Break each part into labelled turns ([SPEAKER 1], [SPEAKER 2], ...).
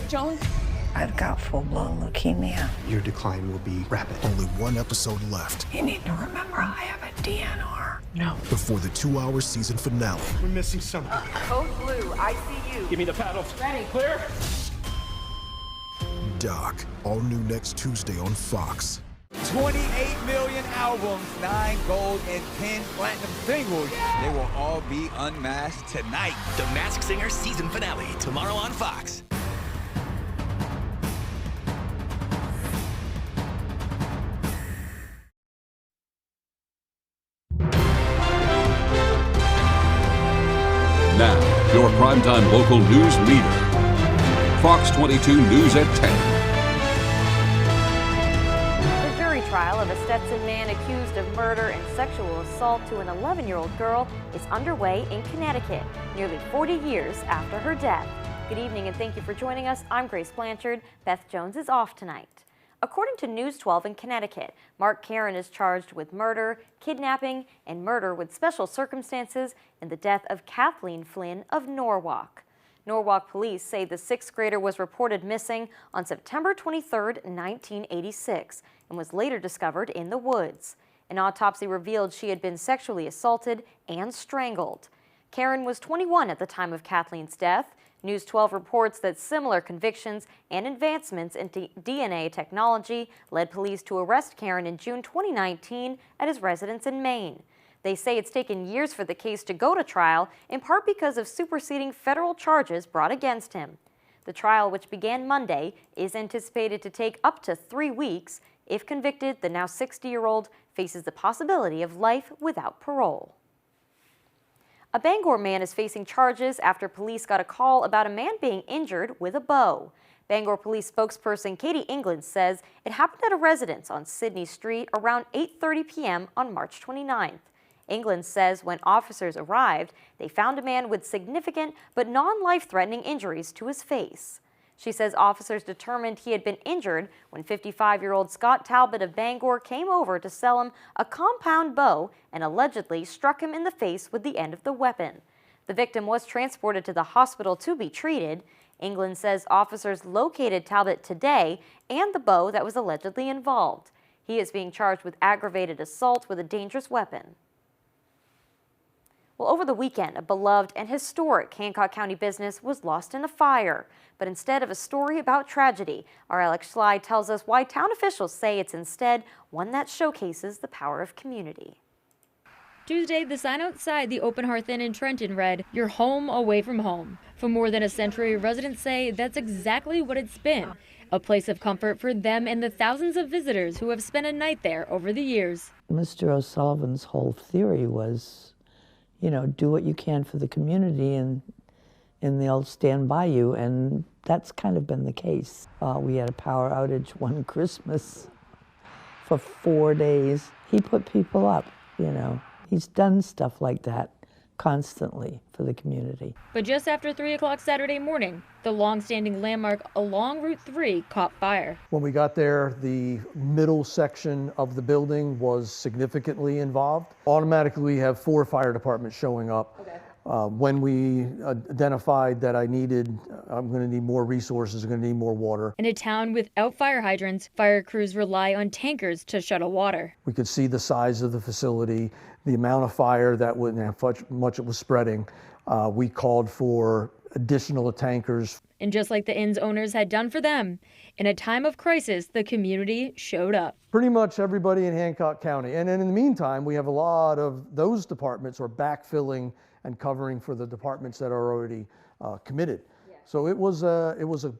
[SPEAKER 1] Beth Jones?
[SPEAKER 2] I've got full-blown leukemia.
[SPEAKER 3] Your decline will be rapid.
[SPEAKER 4] Only one episode left.
[SPEAKER 2] You need to remember I have a DNR.
[SPEAKER 1] No.
[SPEAKER 4] Before the 2-hour season finale.
[SPEAKER 3] We're missing something.
[SPEAKER 5] Code Blue, ICU.
[SPEAKER 3] Give me the paddles.
[SPEAKER 1] Ready. Clear.
[SPEAKER 4] Doc, all new next Tuesday on Fox.
[SPEAKER 6] 28 million albums, 9 gold and 10 platinum singles. They will all be unmasked tonight.
[SPEAKER 7] The Masked Singer season finale, tomorrow on Fox.
[SPEAKER 8] Now, your primetime local news leader. Fox 22 News at 10.
[SPEAKER 9] The jury trial of a Stetson man accused of murder and sexual assault to an 11-year-old girl is underway in Connecticut, nearly 40 years after her death. Good evening and thank you for joining us. I'm Grace Blanchard. Beth Jones is off tonight. According to News 12 in Connecticut, Mark Karen is charged with murder, kidnapping, and murder with special circumstances in the death of Kathleen Flynn of Norwalk. Norwalk police say the 6th grader was reported missing on September 23, 1986, and was later discovered in the woods. An autopsy revealed she had been sexually assaulted and strangled. Karen was 21 at the time of Kathleen's death. News 12 reports that similar convictions and advancements in DNA technology led police to arrest Karen in June 2019 at his residence in Maine. They say it's taken years for the case to go to trial, in part because of superseding federal charges brought against him. The trial, which began Monday, is anticipated to take up to 3 weeks. If convicted, the now 60-year-old faces the possibility of life without parole. A Bangor man is facing charges after police got a call about a man being injured with a bow. Bangor police spokesperson Katie England says it happened at a residence on Sydney Street around 8:30 p.m. on March 29th. England says when officers arrived, they found a man with significant but non-life-threatening injuries to his face. She says officers determined he had been injured when 55-year-old Scott Talbot of Bangor came over to sell him a compound bow and allegedly struck him in the face with the end of the weapon. The victim was transported to the hospital to be treated. England says officers located Talbot today and the bow that was allegedly involved. He is being charged with aggravated assault with a dangerous weapon. Well, over the weekend, a beloved and historic Hancock County business was lost in a fire. But instead of a story about tragedy, our Alex Schley tells us why town officials say it's instead one that showcases the power of community.
[SPEAKER 10] Tuesday, the sign outside the Open Hearth Inn in Trenton read, "Your home away from home." For more than a century, residents say that's exactly what it's been. A place of comfort for them and the thousands of visitors who have spent a night there over the years.
[SPEAKER 2] Mr. O'Sullivan's whole theory was, you know, do what you can for the community and they'll stand by you, and that's kind of been the case. We had a power outage one Christmas for 4 days. He put people up, you know. He's done stuff like that constantly for the community.
[SPEAKER 10] But just after 3 o'clock Saturday morning, the long-standing landmark along Route 3 caught fire.
[SPEAKER 11] When we got there, the middle section of the building was significantly involved. Automatically, we have 4 fire departments showing up. Okay. When we identified that I'm going to need more resources, I'm going to need more water.
[SPEAKER 10] In a town without fire hydrants, fire crews rely on tankers to shuttle water.
[SPEAKER 11] We could see the size of the facility, the amount of fire that would, and how much it was spreading. We called for additional tankers.
[SPEAKER 10] And just like the inn's owners had done for them, in a time of crisis, the community showed up.
[SPEAKER 11] Pretty much everybody in Hancock County. And then in the meantime, we have a lot of those departments are backfilling and covering for the departments that are already committed. Yeah. So it was a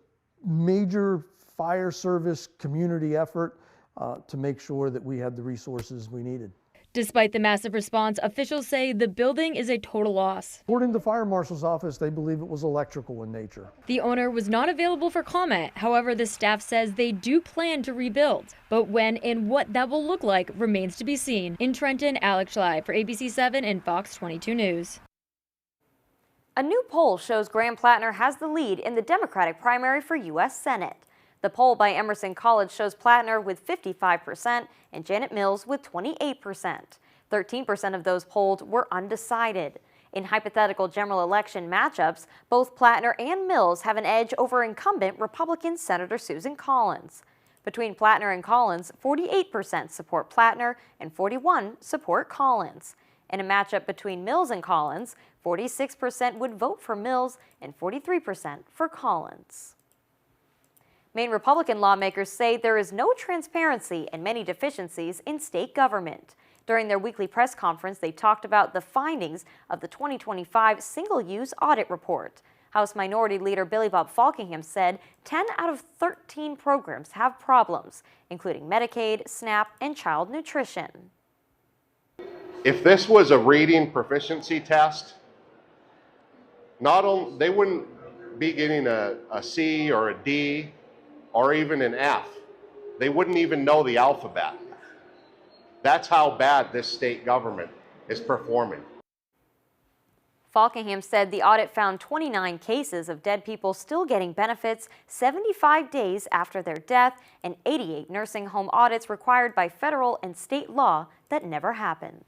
[SPEAKER 11] major fire service community effort to make sure that we had the resources we needed.
[SPEAKER 10] Despite the massive response, officials say the building is a total loss.
[SPEAKER 11] According to the fire marshal's office, they believe it was electrical in nature.
[SPEAKER 10] The owner was not available for comment. However, the staff says they do plan to rebuild. But when and what that will look like remains to be seen. In Trenton, Alex Schley for ABC 7 and Fox 22 News.
[SPEAKER 9] A new poll shows Graham Plattner has the lead in the Democratic primary for U.S. Senate. The poll by Emerson College shows Plattner with 55% and Janet Mills with 28%. 13% of those polled were undecided. In hypothetical general election matchups, both Plattner and Mills have an edge over incumbent Republican Senator Susan Collins. Between Plattner and Collins, 48% support Plattner and 41% support Collins. In a matchup between Mills and Collins, 46% would vote for Mills and 43% for Collins. Maine Republican lawmakers say there is no transparency and many deficiencies in state government. During their weekly press conference, they talked about the findings of the 2025 Single-Use Audit Report. House Minority Leader Billy Bob Falkingham said 10 out of 13 programs have problems, including Medicaid, SNAP, and child nutrition.
[SPEAKER 1] If this was a reading proficiency test, they wouldn't be getting a C or a D or even an F. They wouldn't even know the alphabet. That's how bad this state government is performing.
[SPEAKER 9] Falkingham said the audit found 29 cases of dead people still getting benefits 75 days after their death and 88 nursing home audits required by federal and state law that never happened.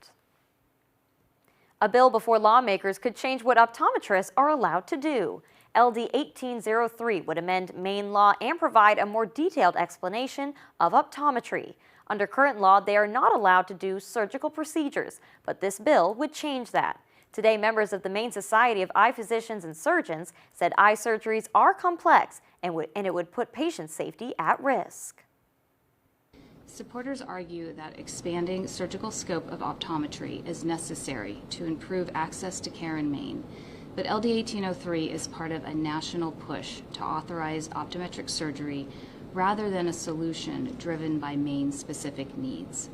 [SPEAKER 9] A bill before lawmakers could change what optometrists are allowed to do. LD 1803 would amend Maine law and provide a more detailed explanation of optometry. Under current law, they are not allowed to do surgical procedures, but this bill would change that. Today, members of the Maine Society of Eye Physicians and Surgeons said eye surgeries are complex and it would put patient safety at risk.
[SPEAKER 12] Supporters argue that expanding surgical scope of optometry is necessary to improve access to care in Maine. But LD 1803 is part of a national push to authorize optometric surgery rather than a solution driven by Maine-specific needs.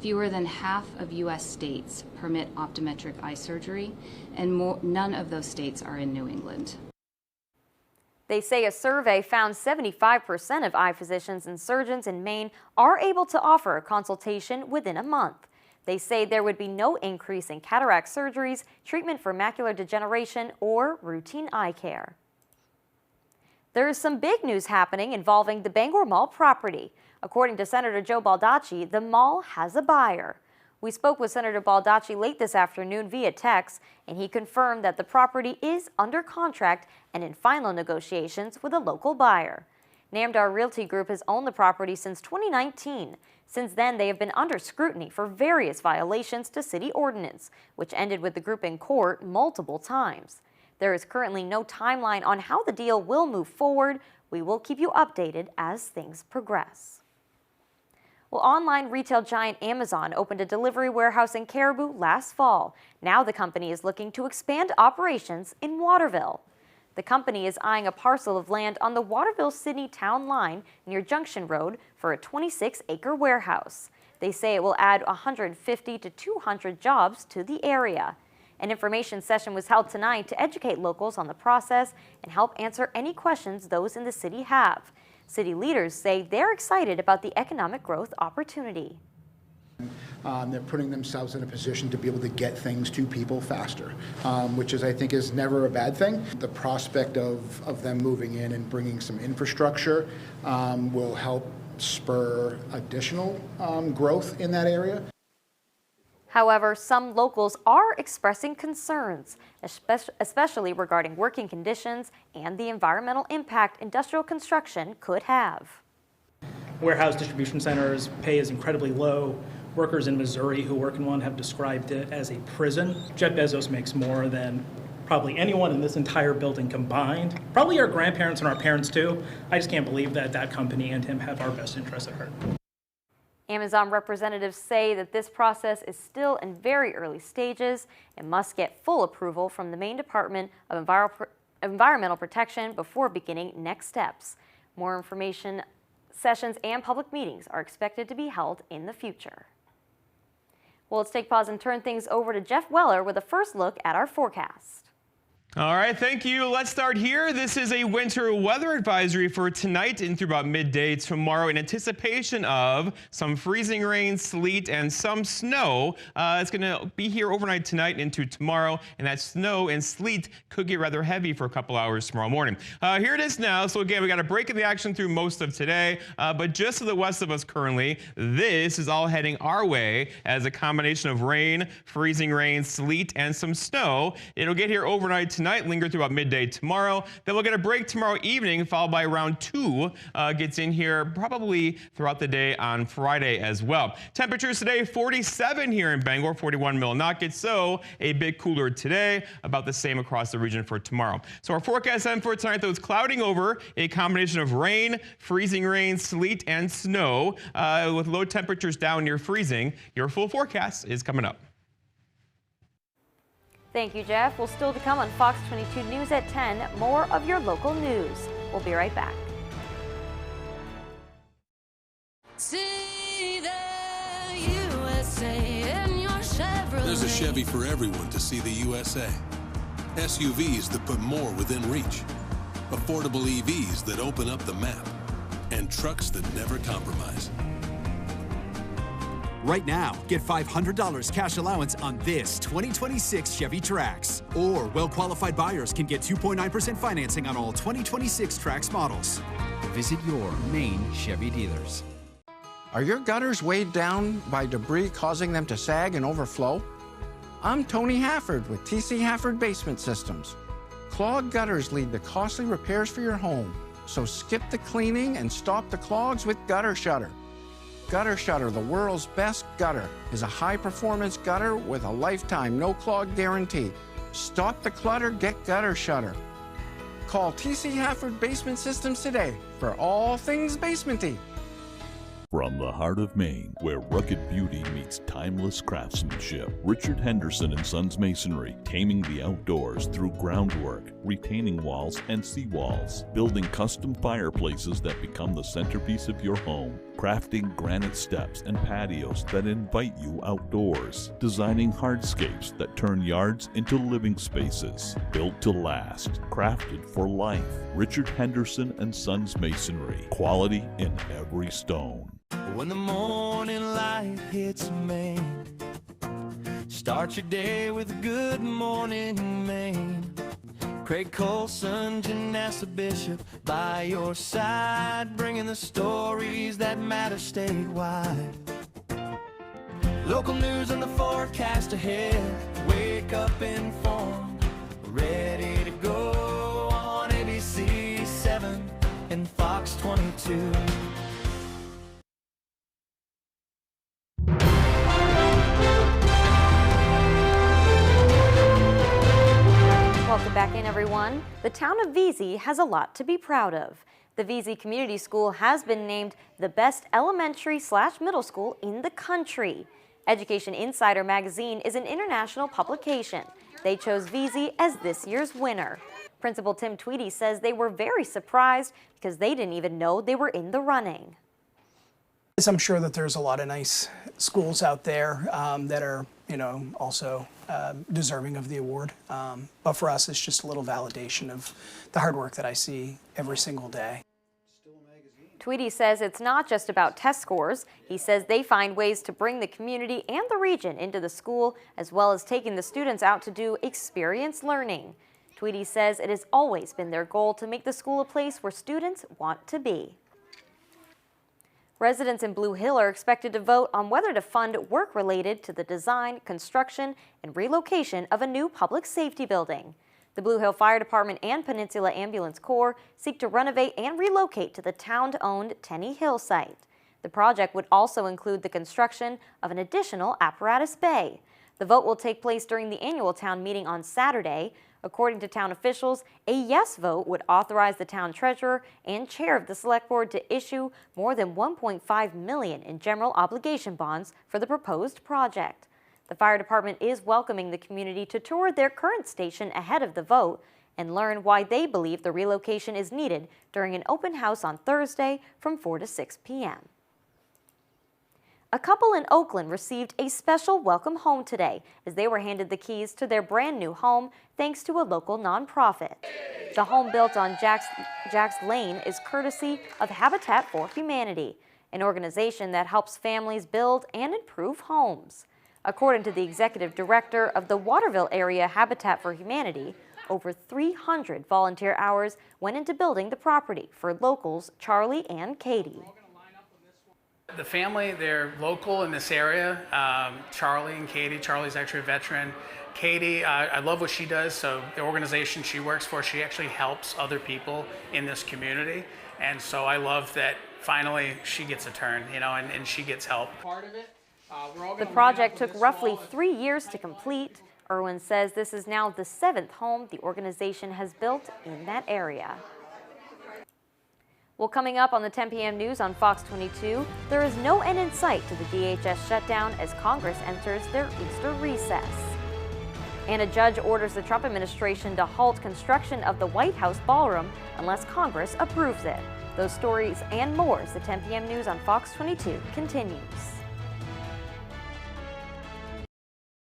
[SPEAKER 12] Fewer than half of U.S. states permit optometric eye surgery, and none of those states are in New England.
[SPEAKER 9] They say a survey found 75% of eye physicians and surgeons in Maine are able to offer a consultation within a month. They say there would be no increase in cataract surgeries, treatment for macular degeneration, or routine eye care. There is some big news happening involving the Bangor Mall property. According to Senator Joe Baldacci, the mall has a buyer. We spoke with Senator Baldacci late this afternoon via text, and he confirmed that the property is under contract and in final negotiations with a local buyer. Namdar Realty Group has owned the property since 2019. Since then, they have been under scrutiny for various violations to city ordinance, which ended with the group in court multiple times. There is currently no timeline on how the deal will move forward. We will keep you updated as things progress. Well, online retail giant Amazon opened a delivery warehouse in Caribou last fall. Now the company is looking to expand operations in Waterville. The company is eyeing a parcel of land on the Waterville-Sydney town line near Junction Road for a 26-acre warehouse. They say it will add 150 to 200 jobs to the area. An information session was held tonight to educate locals on the process and help answer any questions those in the city have. City leaders say they're excited about the economic growth opportunity.
[SPEAKER 13] They're putting themselves in a position to be able to get things to people faster, which I think is never a bad thing. The prospect of them moving in and bringing some infrastructure will help spur additional growth in that area.
[SPEAKER 9] However, some locals are expressing concerns, especially regarding working conditions and the environmental impact industrial construction could have.
[SPEAKER 14] Warehouse distribution centers pay is incredibly low. Workers in Missouri who work in one have described it as a prison. Jeff Bezos makes more than probably anyone in this entire building combined. Probably our grandparents and our parents too. I just can't believe that that company and him have our best interests at heart.
[SPEAKER 9] Amazon representatives say that this process is still in very early stages and must get full approval from the Maine Department of Environmental Protection before beginning next steps. More information sessions and public meetings are expected to be held in the future. Well, let's take pause and turn things over to Jeff Weller with a first look at our forecast.
[SPEAKER 15] All right, thank you. Let's start here. This is a winter weather advisory for tonight and through about midday tomorrow in anticipation of some freezing rain, sleet, and some snow. It's going to be here overnight tonight into tomorrow, and that snow and sleet could get rather heavy for a couple hours tomorrow morning. Here it is now. So again, we got a break in the action through most of today, but just to the west of us currently, this is all heading our way as a combination of rain, freezing rain, sleet, and some snow. It'll get here overnight tonight, linger through about midday tomorrow. Then we'll get a break tomorrow evening, followed by around 2. Gets in here probably throughout the day on Friday as well. Temperatures today, 47 here in Bangor, 41 Millinocket. So a bit cooler today, about the same across the region for tomorrow. So our forecast then for tonight, though, is clouding over, a combination of rain, freezing rain, sleet, and snow, with low temperatures down near freezing. Your full forecast is coming up.
[SPEAKER 9] Thank you, Jeff. We'll still to come on Fox 22 News at 10. More of your local news. We'll be right back.
[SPEAKER 16] See the USA in your Chevrolet.
[SPEAKER 17] There's a Chevy for everyone to see the USA. SUVs that put more within reach. Affordable EVs that open up the map. And trucks that never compromise.
[SPEAKER 18] Right now, get $500 cash allowance on this 2026 Chevy Trax. Or well-qualified buyers can get 2.9% financing on all 2026 Trax models. Visit your main Chevy dealers.
[SPEAKER 19] Are your gutters weighed down by debris causing them to sag and overflow? I'm Tony Hafford with TC Hafford Basement Systems. Clogged gutters lead to costly repairs for your home. So skip the cleaning and stop the clogs with Gutter Shutter. Gutter Shutter, the world's best gutter, is a high-performance gutter with a lifetime no-clog guarantee. Stop the clutter, get Gutter Shutter. Call TC Hafford Basement Systems today for all things basementy.
[SPEAKER 20] From the heart of Maine, where rugged beauty meets timeless craftsmanship, Richard Henderson and Sons Masonry, taming the outdoors through groundwork, retaining walls and seawalls, building custom fireplaces that become the centerpiece of your home, crafting granite steps and patios that invite you outdoors, designing hardscapes that turn yards into living spaces, built to last, crafted for life. Richard Henderson and Sons Masonry, quality in every stone.
[SPEAKER 21] When the morning light hits Maine, start your day with a good morning, Maine. Craig Colson, Janessa Bishop, by your side, bringing the stories that matter statewide. Local news and the forecast ahead. Wake up informed, ready to go on ABC 7 and Fox 22.
[SPEAKER 9] Welcome back in, everyone. The town of Vesey has a lot to be proud of. The Vesey Community School has been named the best elementary/middle school in the country. Education Insider magazine is an international publication. They chose Vesey as this year's winner. Principal Tim Tweedy says they were very surprised because they didn't even know they were in the running.
[SPEAKER 22] I'm sure that there's a lot of nice schools out there that are, also deserving of the award. But for us, it's just a little validation of the hard work that I see every single day.
[SPEAKER 9] Tweedy says it's not just about test scores. He says they find ways to bring the community and the region into the school, as well as taking the students out to do experience learning. Tweedy says it has always been their goal to make the school a place where students want to be. Residents in Blue Hill are expected to vote on whether to fund work related to the design, construction, and relocation of a new public safety building. The Blue Hill Fire Department and Peninsula Ambulance Corps seek to renovate and relocate to the town-owned Tenney Hill site. The project would also include the construction of an additional apparatus bay. The vote will take place during the annual town meeting on Saturday. According to town officials, a yes vote would authorize the town treasurer and chair of the select board to issue more than $1.5 million in general obligation bonds for the proposed project. The fire department is welcoming the community to tour their current station ahead of the vote and learn why they believe the relocation is needed during an open house on Thursday from 4 to 6 p.m. A couple in Oakland received a special welcome home today as they were handed the keys to their brand new home thanks to a local nonprofit. The home built on Jack's Lane is courtesy of Habitat for Humanity, an organization that helps families build and improve homes. According to the executive director of the Waterville area Habitat for Humanity, over 300 volunteer hours went into building the property for locals Charlie and Katie.
[SPEAKER 3] The family, they're local in this area. Charlie and Katie. Charlie's actually a veteran. Katie, I love what she does. So the organization she works for, she actually helps other people in this community. And so I love that finally she gets a turn, you know, and she gets help.
[SPEAKER 9] The project took roughly 3 years to complete. Irwin says this is now the 7th home the organization has built in that area. Well, coming up on the 10 p.m. news on Fox 22, there is no end in sight to the DHS shutdown as Congress enters their Easter recess. And a judge orders the Trump administration to halt construction of the White House ballroom unless Congress approves it. Those stories and more as the 10 p.m. news on Fox 22 continues.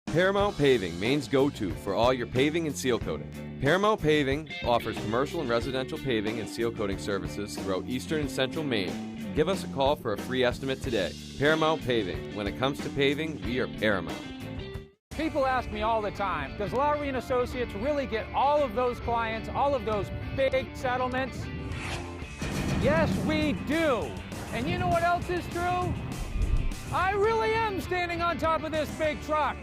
[SPEAKER 5] Paramount Paving, Maine's go-to for all your paving and seal coating. Paramount Paving offers commercial and residential paving and seal coating services throughout eastern and central Maine. Give us a call for a free estimate today. Paramount Paving. When it comes to paving, we are Paramount.
[SPEAKER 23] People ask me all the time, does Lowry & Associates really get all of those clients, all of those big settlements? Yes, we do. And you know what else is true? I really am standing on top of this big truck.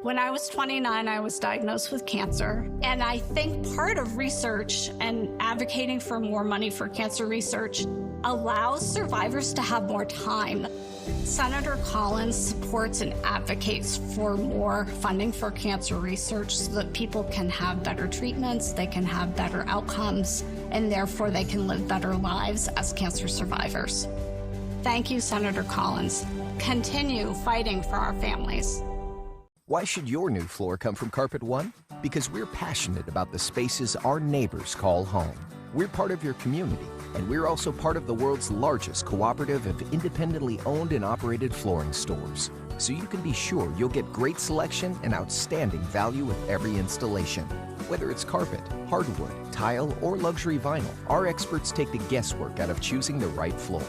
[SPEAKER 24] When I was 29, I was diagnosed with cancer. And I think part of research and advocating for more money for cancer research allows survivors to have more time. Senator Collins supports and advocates for more funding for cancer research so that people can have better treatments, they can have better outcomes, and therefore they can live better lives as cancer survivors. Thank you, Senator Collins. Continue fighting for our families.
[SPEAKER 25] Why should your new floor come from Carpet One? Because we're passionate about the spaces our neighbors call home. We're part of your community, and we're also part of the world's largest cooperative of independently owned and operated flooring stores. So you can be sure you'll get great selection and outstanding value with every installation. Whether it's carpet, hardwood, tile, or luxury vinyl, our experts take the guesswork out of choosing the right floor.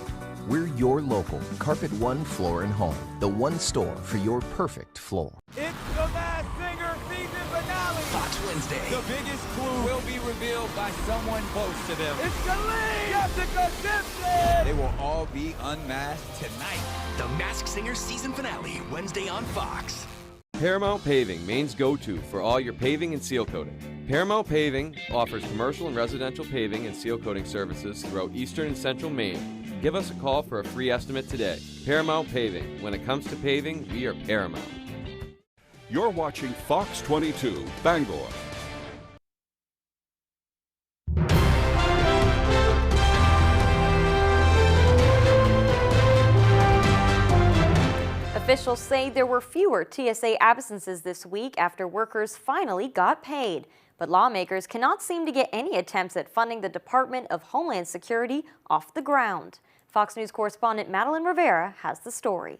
[SPEAKER 25] We're your local Carpet One Floor and Home, the one store for your perfect floor.
[SPEAKER 6] It's the Masked Singer season finale.
[SPEAKER 7] Fox Wednesday.
[SPEAKER 6] The biggest clue will be revealed by someone close to them. It's Khalid! Jessica Simpson! They will all be unmasked tonight.
[SPEAKER 7] The Masked Singer season finale, Wednesday on Fox.
[SPEAKER 5] Paramount Paving, Maine's go-to for all your paving and seal coating. Paramount Paving offers commercial and residential paving and seal coating services throughout eastern and central Maine. Give us a call for a free estimate today. Paramount Paving. When it comes to paving, we are Paramount.
[SPEAKER 8] You're watching Fox 22, Bangor.
[SPEAKER 9] Officials say there were fewer TSA absences this week after workers finally got paid. But lawmakers cannot seem to get any attempts at funding the Department of Homeland Security off the ground. Fox News correspondent Madeline Rivera has the story.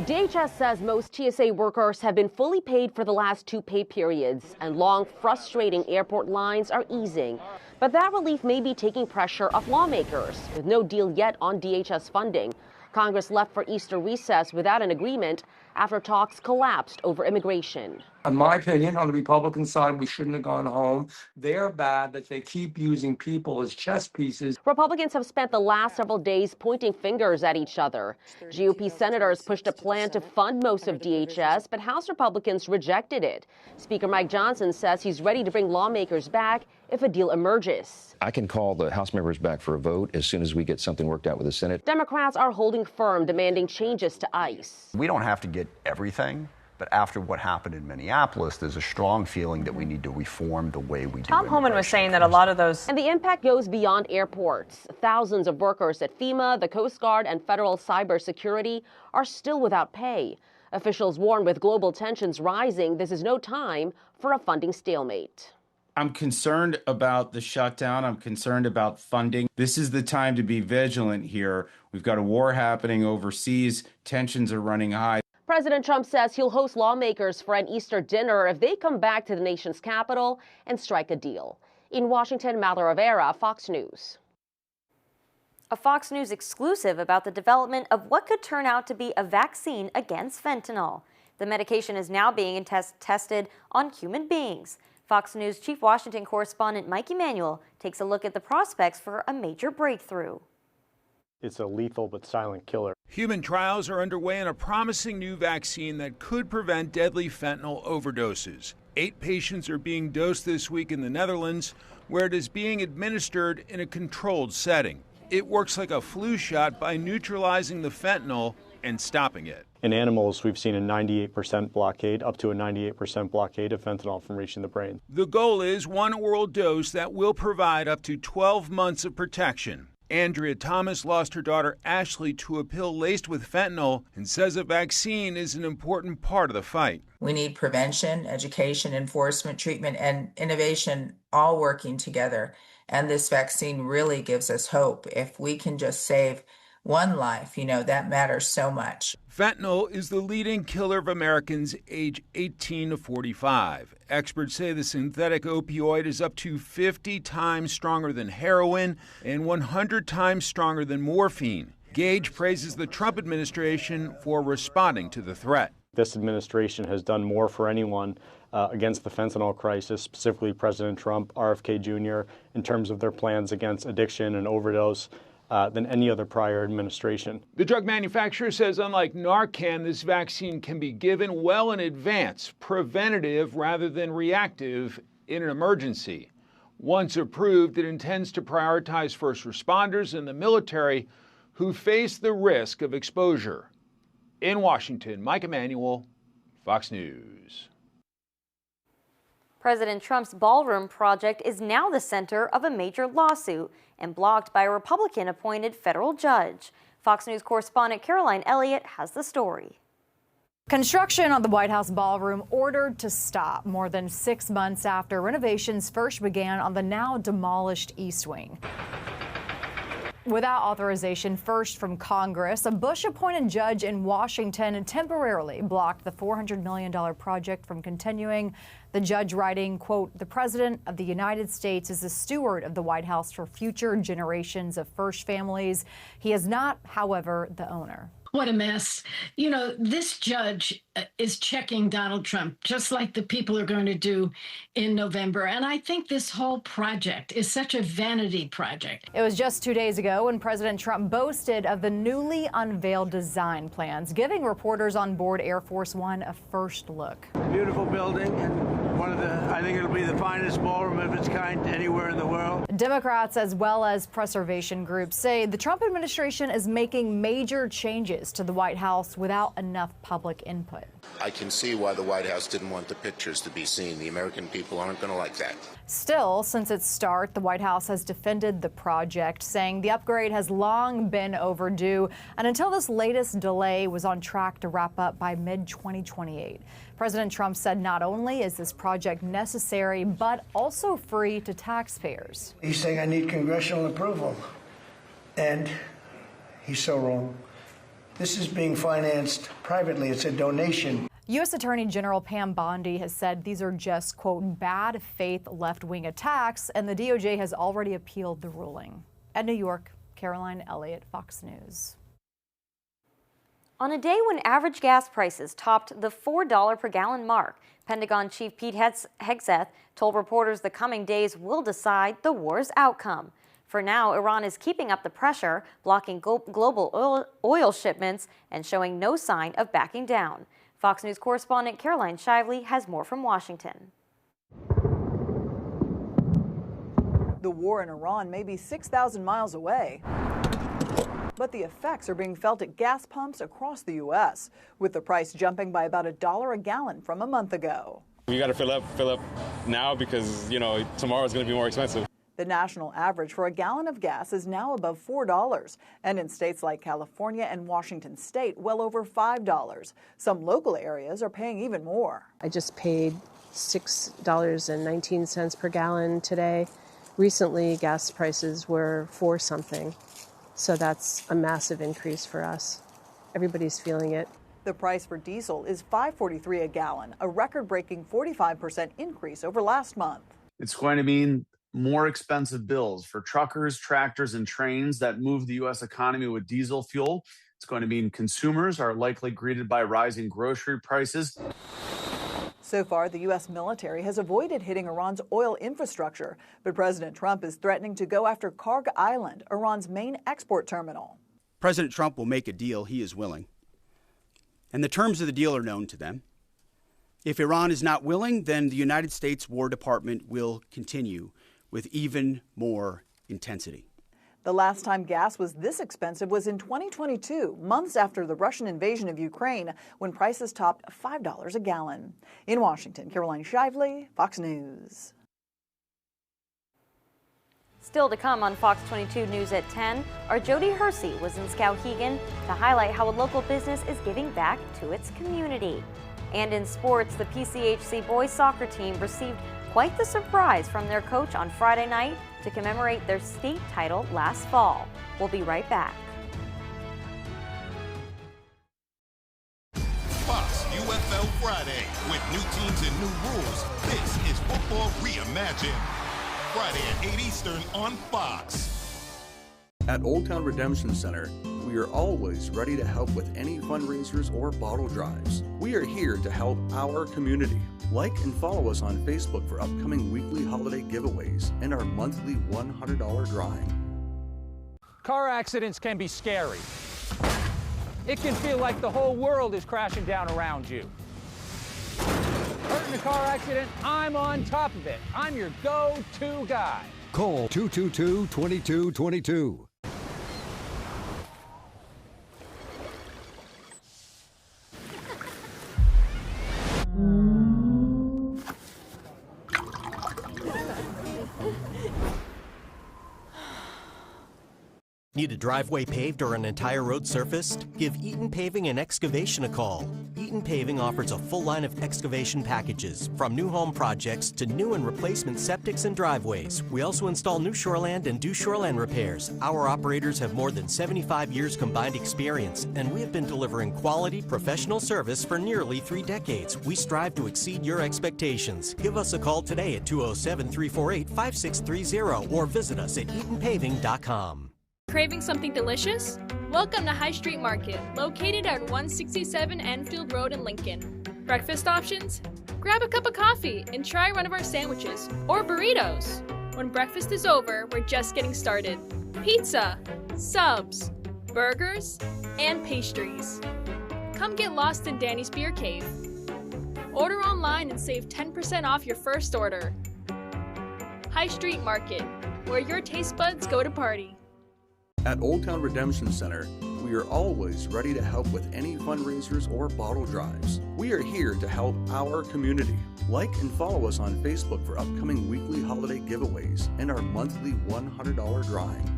[SPEAKER 26] DHS says most TSA workers have been fully paid for the last 2 pay periods, and long, frustrating airport lines are easing. But that relief may be taking pressure off lawmakers, with no deal yet on DHS funding. Congress left for Easter recess without an agreement after talks collapsed over immigration.
[SPEAKER 27] In my opinion, on the Republican side, we shouldn't have gone home. They're bad that they keep using people as chess pieces.
[SPEAKER 26] Republicans have spent the last several days pointing fingers at each other. GOP senators pushed a plan to fund most of DHS, but House Republicans rejected it. Speaker Mike Johnson says he's ready to bring lawmakers back if a deal emerges.
[SPEAKER 28] I can call the House members back for a vote as soon as we get something worked out with the Senate.
[SPEAKER 26] Democrats are holding firm, demanding changes to ICE.
[SPEAKER 29] We don't have to get everything, but after what happened in Minneapolis, there's a strong feeling that we need to reform the way we do
[SPEAKER 26] Tom Homan was saying that a lot of those... And the impact goes beyond airports. Thousands of workers at FEMA, the Coast Guard, and federal cybersecurity are still without pay. Officials warn with global tensions rising, this is no time for a funding stalemate.
[SPEAKER 1] I'm concerned about the shutdown. I'm concerned about funding. This is the time to be vigilant here. We've got a war happening overseas. Tensions are running high.
[SPEAKER 26] President Trump says he'll host lawmakers for an Easter dinner if they come back to the nation's capital and strike a deal. In Washington, Mallory Rivera, Fox News.
[SPEAKER 9] A Fox News exclusive about the development of what could turn out to be a vaccine against fentanyl. The medication is now being tested on human beings. Fox News Chief Washington correspondent Mike Emanuel takes a look at the prospects for a major breakthrough.
[SPEAKER 2] It's a lethal but silent killer.
[SPEAKER 4] Human trials are underway on a promising new vaccine that could prevent deadly fentanyl overdoses. 8 patients are being dosed this week in the Netherlands, where it is being administered in a controlled setting. It works like a flu shot by neutralizing the fentanyl and stopping it.
[SPEAKER 2] In animals, we've seen a 98% blockade, up to a 98% blockade of fentanyl from reaching the brain.
[SPEAKER 4] The goal is one oral dose that will provide up to 12 months of protection. Andrea Thomas lost her daughter Ashley to a pill laced with fentanyl and says a vaccine is an important part of the fight.
[SPEAKER 10] We need prevention, education, enforcement, treatment, and innovation all working together. And this vaccine really gives us hope. If we can just save one life, that matters so much.
[SPEAKER 4] Fentanyl is the leading killer of Americans age 18 to 45. Experts say the synthetic opioid is up to 50 times stronger than heroin and 100 times stronger than morphine. Gage praises the Trump administration for responding to the threat.
[SPEAKER 2] This administration has done more for anyone against the fentanyl crisis, specifically President Trump, RFK Jr., in terms of their plans against addiction and overdose than any other prior administration.
[SPEAKER 4] The drug manufacturer says unlike Narcan, this vaccine can be given well in advance, preventative rather than reactive in an emergency. Once approved, it intends to prioritize first responders and the military who face the risk of exposure. In Washington, Mike Emanuel, Fox News.
[SPEAKER 9] President Trump's ballroom project is now the center of a major lawsuit and blocked by a Republican-appointed federal judge. Fox News correspondent Caroline Elliott has the story.
[SPEAKER 11] Construction on the White House ballroom ordered to stop more than 6 months after renovations first began on the now demolished East Wing. Without authorization first from Congress, a Bush-appointed judge in Washington temporarily blocked the $400 million project from continuing. The judge writing, quote, "The President of the United States is the steward of the White House for future generations of first families. He is not, however, the owner."
[SPEAKER 12] What a mess. This judge is checking Donald Trump, just like the people are going to do in November. And I think this whole project is such a vanity project.
[SPEAKER 11] It was just 2 days ago when President Trump boasted of the newly unveiled design plans, giving reporters on board Air Force One a first look.
[SPEAKER 13] Beautiful building, and I think it'll be the finest ballroom of its kind anywhere in the world.
[SPEAKER 11] Democrats as well as preservation groups say the Trump administration is making major changes to the White House without enough public input.
[SPEAKER 14] I can see why the White House didn't want the pictures to be seen. The American people aren't going to like that.
[SPEAKER 11] Still, since its start, the White House has defended the project, saying the upgrade has long been overdue, and until this latest delay was on track to wrap up by mid-2028. President Trump said not only is this project necessary, but also free to taxpayers.
[SPEAKER 13] He's saying I need congressional approval, and he's so wrong. This is being financed privately. It's a donation.
[SPEAKER 11] U.S. Attorney General Pam Bondi has said these are just, quote, bad faith left-wing attacks, and the DOJ has already appealed the ruling. At New York, Caroline Elliott, Fox News.
[SPEAKER 9] On a day when average gas prices topped the $4 per gallon mark, Pentagon Chief Pete Hegseth told reporters the coming days will decide the war's outcome. For now, Iran is keeping up the pressure, blocking global oil shipments and showing no sign of backing down. Fox News correspondent Caroline Shively has more from Washington.
[SPEAKER 15] The war in Iran may be 6,000 miles away, but the effects are being felt at gas pumps across the U.S., with the price jumping by about $1 a gallon from a month ago.
[SPEAKER 30] We got to fill up now because, tomorrow is going to be more expensive.
[SPEAKER 15] The national average for a gallon of gas is now above $4, and in states like California and Washington state, well over $5. Some local areas are paying even more.
[SPEAKER 31] I just paid
[SPEAKER 3] $6.19 per gallon today. Recently, gas prices were $4 something. So that's a massive increase for us. Everybody's feeling it.
[SPEAKER 15] The price for diesel is $5.43 a gallon, a record-breaking 45% increase over last month.
[SPEAKER 16] It's going to mean more expensive bills for truckers, tractors, and trains that move the U.S. economy with diesel fuel. It's going to mean consumers are likely greeted by rising grocery prices.
[SPEAKER 15] So far, the U.S. military has avoided hitting Iran's oil infrastructure, but President Trump is threatening to go after Karg Island, Iran's main export terminal.
[SPEAKER 17] President Trump will make a deal he is willing, and the terms of the deal are known to them. If Iran is not willing, then the United States War Department will continue with even more intensity.
[SPEAKER 15] The last time gas was this expensive was in 2022, months after the Russian invasion of Ukraine, when prices topped $5 a gallon. In Washington, Caroline Shively, Fox News.
[SPEAKER 9] Still to come on Fox 22 News at 10, our Jody Hersey was in Skowhegan to highlight how a local business is giving back to its community. And in sports, the PCHC boys soccer team received quite the surprise from their coach on Friday night to commemorate their state title last fall. We'll be right back.
[SPEAKER 18] Fox UFL Friday. With new teams and new rules, this is Football Reimagined. Friday at 8 Eastern on Fox.
[SPEAKER 19] At Old Town Redemption Center, we are always ready to help with any fundraisers or bottle drives. We are here to help our community. Like and follow us on Facebook for upcoming weekly holiday giveaways and our monthly $100 drawing.
[SPEAKER 20] Car accidents can be scary. It can feel like the whole world is crashing down around you. Hurt in a car accident, I'm on top of it. I'm your go-to guy.
[SPEAKER 21] Call 222-2222.
[SPEAKER 22] Need a driveway paved or an entire road surfaced? Give Eaton Paving and Excavation a call. Eaton Paving offers a full line of excavation packages, from new home projects to new and replacement septics and driveways. We also install new shoreland and do shoreland repairs. Our operators have more than 75 years combined experience, and we have been delivering quality, professional service for nearly 3 decades. We strive to exceed your expectations. Give us a call today at 207-348-5630 or visit us at EatonPaving.com.
[SPEAKER 23] Craving something delicious? Welcome to High Street Market, located at 167 Enfield Road in Lincoln. Breakfast options? Grab a cup of coffee and try one of our sandwiches or burritos. When breakfast is over, we're just getting started. Pizza, subs, burgers, and pastries. Come get lost in Danny's Beer Cave. Order online and save 10% off your first order. High Street Market, where your taste buds go to party.
[SPEAKER 19] At Old Town Redemption Center, we are always ready to help with any fundraisers or bottle drives. We are here to help our community. Like and follow us on Facebook for upcoming weekly holiday giveaways and our monthly $100 drawing.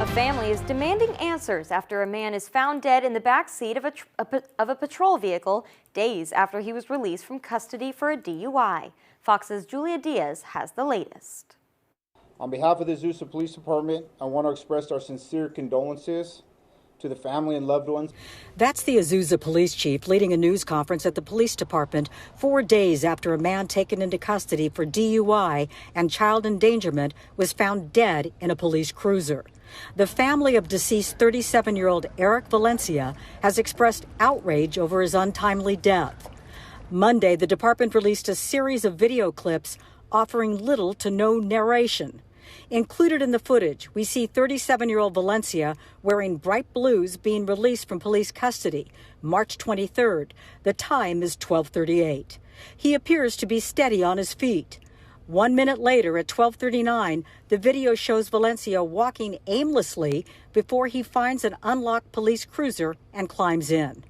[SPEAKER 9] A family is demanding answers after a man is found dead in the back seat of a patrol vehicle days after he was released from custody for a DUI. Fox's Julia Diaz has the latest.
[SPEAKER 24] On behalf of the Azusa Police Department, I want to express our sincere condolences to the family and loved ones.
[SPEAKER 31] That's the Azusa police chief leading a news conference at the police department 4 days after a man taken into custody for DUI and child endangerment was found dead in a police cruiser. The family of deceased 37-year-old Eric Valencia has expressed outrage over his untimely death. Monday, the department released a series of video clips offering little to no narration. Included in the footage, we see 37-year-old Valencia wearing bright blues being released from police custody, March 23rd. The time is 12:38. He appears to be steady on his feet. 1 minute later, at 12:39, the video shows Valencia walking aimlessly before he finds an unlocked police cruiser and climbs in.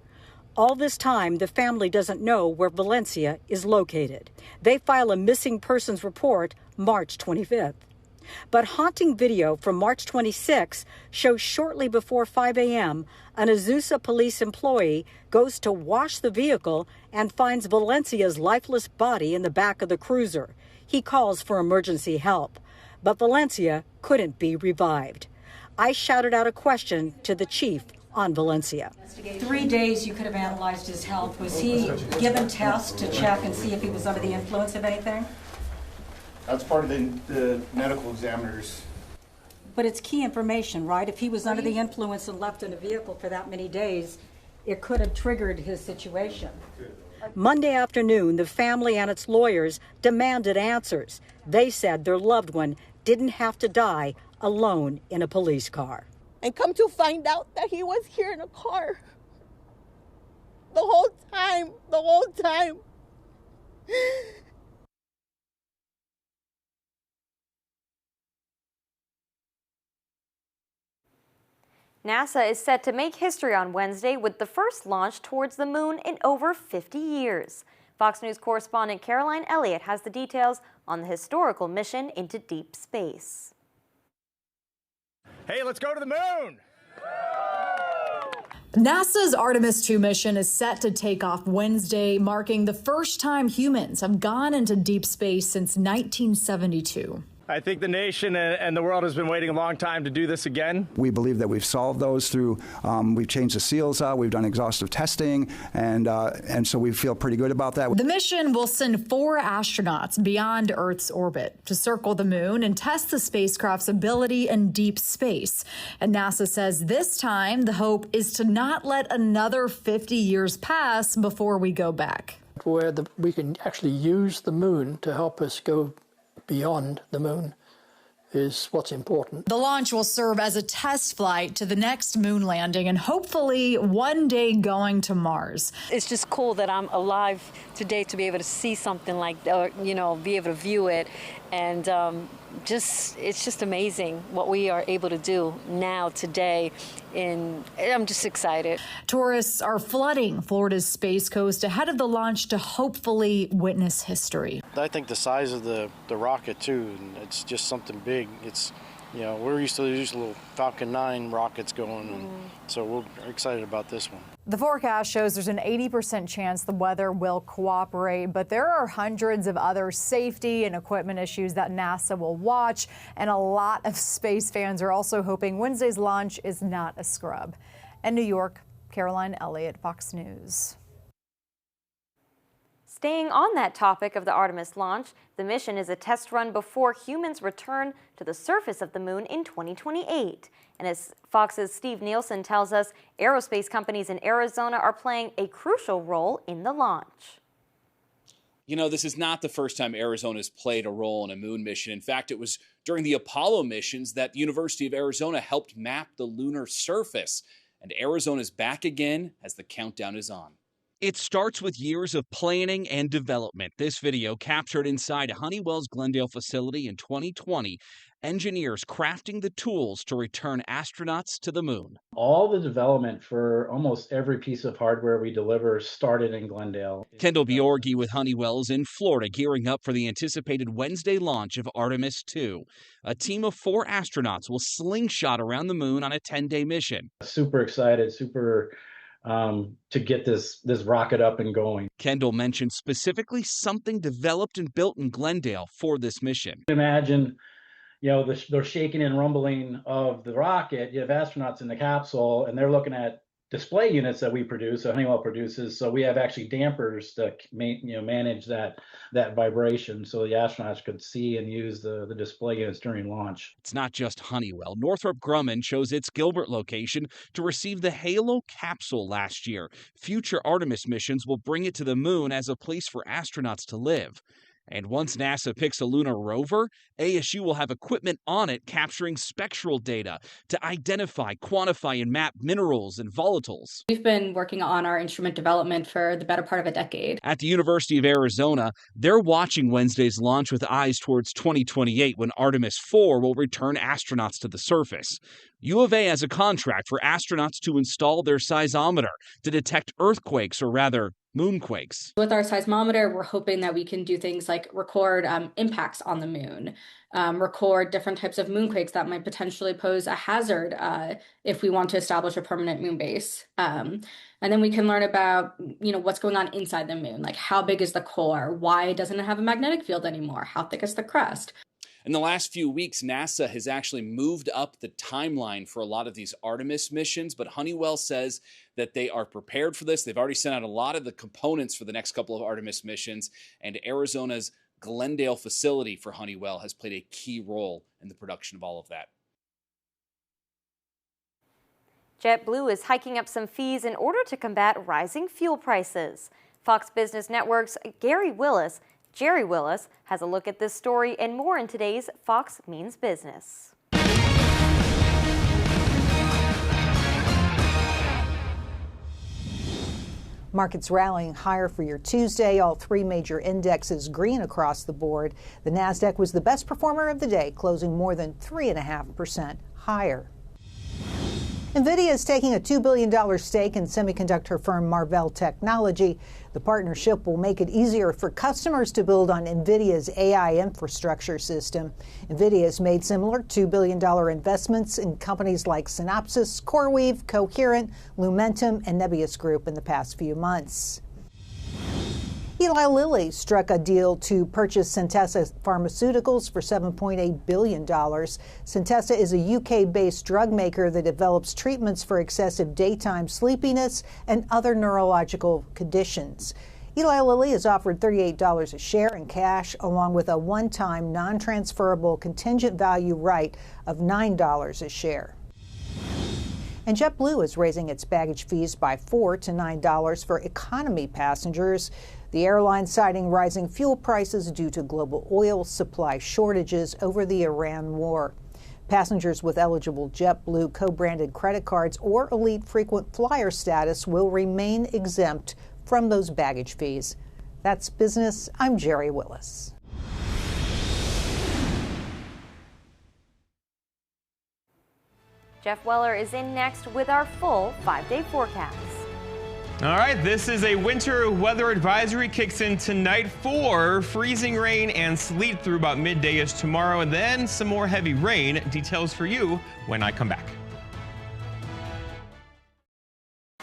[SPEAKER 31] All this time, the family doesn't know where Valencia is located. They file a missing persons report March 25th. But haunting video from March 26 shows shortly before 5 a.m., an Azusa police employee goes to wash the vehicle and finds Valencia's lifeless body in the back of the cruiser. He calls for emergency help, but Valencia couldn't be revived. I shouted out a question to the chief on Valencia. 3 days you could have analyzed his health. Was he given tests to check and see if he was under the influence of anything?
[SPEAKER 24] That's part of the medical examiner's.
[SPEAKER 31] But it's key information, right? If he was under the influence and left in a vehicle for that many days, it could have triggered his situation. Monday afternoon, the family and its lawyers demanded answers. They said their loved one didn't have to die alone in a police car.
[SPEAKER 1] And come to find out that he was here in a car. The whole time.
[SPEAKER 9] NASA is set to make history on Wednesday with the first launch towards the moon in over 50 years. Fox News correspondent Caroline Elliott has the details on the historical mission into deep space.
[SPEAKER 5] Hey, let's go to the moon!
[SPEAKER 11] NASA's Artemis II mission is set to take off Wednesday, marking the first time humans have gone into deep space since 1972.
[SPEAKER 5] I think the nation and the world has been waiting a long time to do this again.
[SPEAKER 6] We believe that we've solved those through, we've changed the seals out, we've done exhaustive testing, and so we feel pretty good about that.
[SPEAKER 11] The mission will send 4 astronauts beyond Earth's orbit to circle the moon and test the spacecraft's ability in deep space. And NASA says this time the hope is to not let another 50 years pass before we go back.
[SPEAKER 7] Where we can actually use the moon to help us go beyond the moon is what's important.
[SPEAKER 11] The launch will serve as a test flight to the next moon landing and hopefully one day going to Mars.
[SPEAKER 8] It's just cool that I'm alive today to be able to see something like that, or, be able to view it. And it's just amazing what we are able to do now, today. And I'm just excited.
[SPEAKER 11] Tourists are flooding Florida's Space Coast ahead of the launch to hopefully witness history.
[SPEAKER 21] I think the size of the rocket, too, and it's just something big. It's, we're used to use little Falcon 9 rockets going, and so we're excited about this one.
[SPEAKER 11] The forecast shows there's an 80% chance the weather will cooperate, but there are hundreds of other safety and equipment issues that NASA will watch, and a lot of space fans are also hoping Wednesday's launch is not a scrub. In New York, Caroline Elliott, Fox News.
[SPEAKER 9] Staying on that topic of the Artemis launch, the mission is a test run before humans return to the surface of the moon in 2028. And as Fox's Steve Nielsen tells us, aerospace companies in Arizona are playing a crucial role in the launch.
[SPEAKER 25] This is not the first time Arizona's played a role in a moon mission. In fact, it was during the Apollo missions that the University of Arizona helped map the lunar surface. And Arizona's back again as the countdown is on.
[SPEAKER 26] It starts with years of planning and development. This video captured inside Honeywell's Glendale facility in 2020. Engineers crafting the tools to return astronauts to the moon.
[SPEAKER 27] All the development for almost every piece of hardware we deliver started in Glendale.
[SPEAKER 26] Kendall Bjorgi with Honeywell is in Florida gearing up for the anticipated Wednesday launch of Artemis II. A team of 4 astronauts will slingshot around the moon on a 10-day mission.
[SPEAKER 27] Super excited, to get this rocket up and going.
[SPEAKER 26] Kendall mentioned specifically something developed and built in Glendale for this mission.
[SPEAKER 27] Imagine, the shaking and rumbling of the rocket. You have astronauts in the capsule, and they're looking at display units that we produce, so Honeywell produces. So we have actually dampers to manage that vibration, so the astronauts could see and use the display units during launch.
[SPEAKER 26] It's not just Honeywell. Northrop Grumman chose its Gilbert location to receive the Halo capsule last year. Future Artemis missions will bring it to the moon as a place for astronauts to live. And once NASA picks a lunar rover, ASU will have equipment on it capturing spectral data to identify, quantify, and map minerals and volatiles.
[SPEAKER 28] We've been working on our instrument development for the better part of a decade.
[SPEAKER 26] At the University of Arizona, they're watching Wednesday's launch with eyes towards 2028 when Artemis IV will return astronauts to the surface. U of A has a contract for astronauts to install their seismometer to detect earthquakes, or rather, moonquakes.
[SPEAKER 28] With our seismometer, we're hoping that we can do things like record impacts on the moon, record different types of moonquakes that might potentially pose a hazard if we want to establish a permanent moon base. And then we can learn about, what's going on inside the moon, like how big is the core? Why doesn't it have a magnetic field anymore? How thick is the crust?
[SPEAKER 25] In the last few weeks, NASA has actually moved up the timeline for a lot of these Artemis missions, but Honeywell says that they are prepared for this. They've already sent out a lot of the components for the next couple of Artemis missions, and Arizona's Glendale facility for Honeywell has played a key role in the production of all of that.
[SPEAKER 9] JetBlue is hiking up some fees in order to combat rising fuel prices. Fox Business Network's Jerry Willis has a look at this story and more in today's Fox Means Business.
[SPEAKER 2] Markets rallying higher for your Tuesday. All three major indexes green across the board. The Nasdaq was the best performer of the day, closing more than 3.5% higher. NVIDIA is taking a $2 billion stake in semiconductor firm Marvell Technology. The partnership will make it easier for customers to build on NVIDIA's AI infrastructure system. NVIDIA has made similar $2 billion investments in companies like Synopsys, CoreWeave, Coherent, Lumentum, and Nebius Group in the past few months. Eli Lilly struck a deal to purchase Centessa Pharmaceuticals for $7.8 billion. Centessa is a UK-based drug maker that develops treatments for excessive daytime sleepiness and other neurological conditions. Eli Lilly has offered $38 a share in cash, along with a one-time non-transferable contingent value right of $9 a share. And JetBlue is raising its baggage fees by $4 to $9 for economy passengers. The airline citing rising fuel prices due to global oil supply shortages over the Iran war. Passengers with eligible JetBlue co-branded credit cards or elite frequent flyer status will remain exempt from those baggage fees. That's business. I'm Jerry Willis.
[SPEAKER 9] Jeff Weller is in next with our full 5-day forecast.
[SPEAKER 3] All right, this is a winter weather advisory, kicks in tonight for freezing rain and sleet through about midday-ish tomorrow, and then some more heavy rain. Details for you when I come back.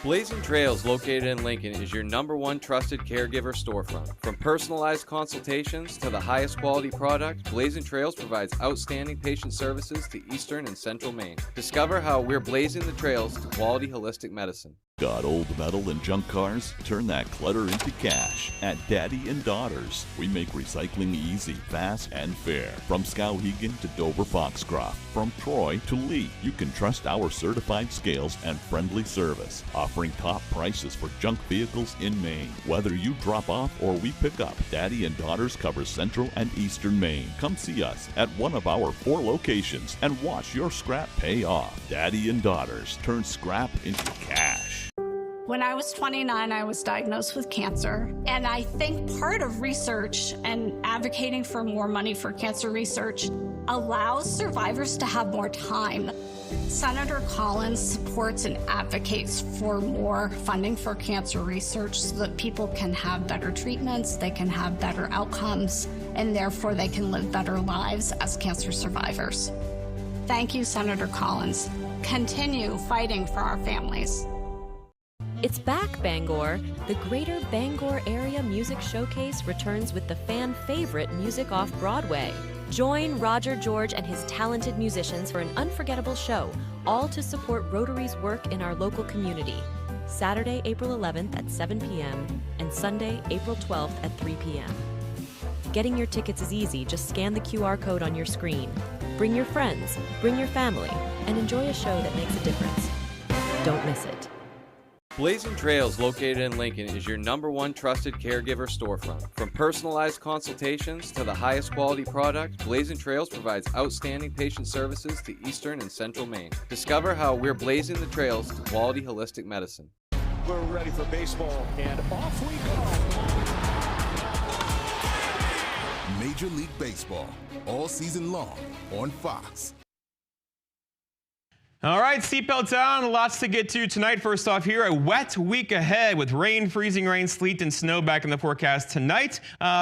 [SPEAKER 4] Blazing Trails, located in Lincoln, is your #1 trusted caregiver storefront. From personalized consultations to the highest quality product, Blazing Trails provides outstanding patient services to Eastern and Central Maine. Discover how we're blazing the trails to quality holistic medicine.
[SPEAKER 10] Got old metal and junk cars? Turn that clutter into cash at Daddy and Daughters. We make recycling easy, fast, and fair. From Skowhegan to Dover Foxcroft, from Troy to Lee, you can trust our certified scales and friendly service, offering top prices for junk vehicles in Maine. Whether you drop off or we pick up, Daddy and Daughters covers Central and Eastern Maine. Come see us at one of our 4 locations and watch your scrap pay off. Daddy and Daughters, turn scrap into cash.
[SPEAKER 31] When I was 29, I was diagnosed with cancer. And I think part of research and advocating for more money for cancer research allows survivors to have more time. Senator Collins supports and advocates for more funding for cancer research so that people can have better treatments, they can have better outcomes, and therefore they can live better lives as cancer survivors. Thank you, Senator Collins. Continue fighting for our families.
[SPEAKER 12] It's back, Bangor! The Greater Bangor Area Music Showcase returns with the fan favorite music off Broadway. Join Roger George and his talented musicians for an unforgettable show, all to support Rotary's work in our local community. Saturday, April 11th at 7 p.m. and Sunday, April 12th at 3 p.m. Getting your tickets is easy. Just scan the QR code on your screen. Bring your friends, bring your family, and enjoy a show that makes a difference. Don't miss it.
[SPEAKER 4] Blazing Trails, located in Lincoln, is your #1 trusted caregiver storefront. From personalized consultations to the highest quality product, Blazing Trails provides outstanding patient services to Eastern and Central Maine. Discover how we're blazing the trails to quality holistic medicine.
[SPEAKER 13] We're ready for baseball, and off we go.
[SPEAKER 18] Major League Baseball, all season long on Fox.
[SPEAKER 3] All right, seatbelts on. Lots to get to tonight. First off here, a wet week ahead with rain, freezing rain, sleet, and snow back in the forecast tonight.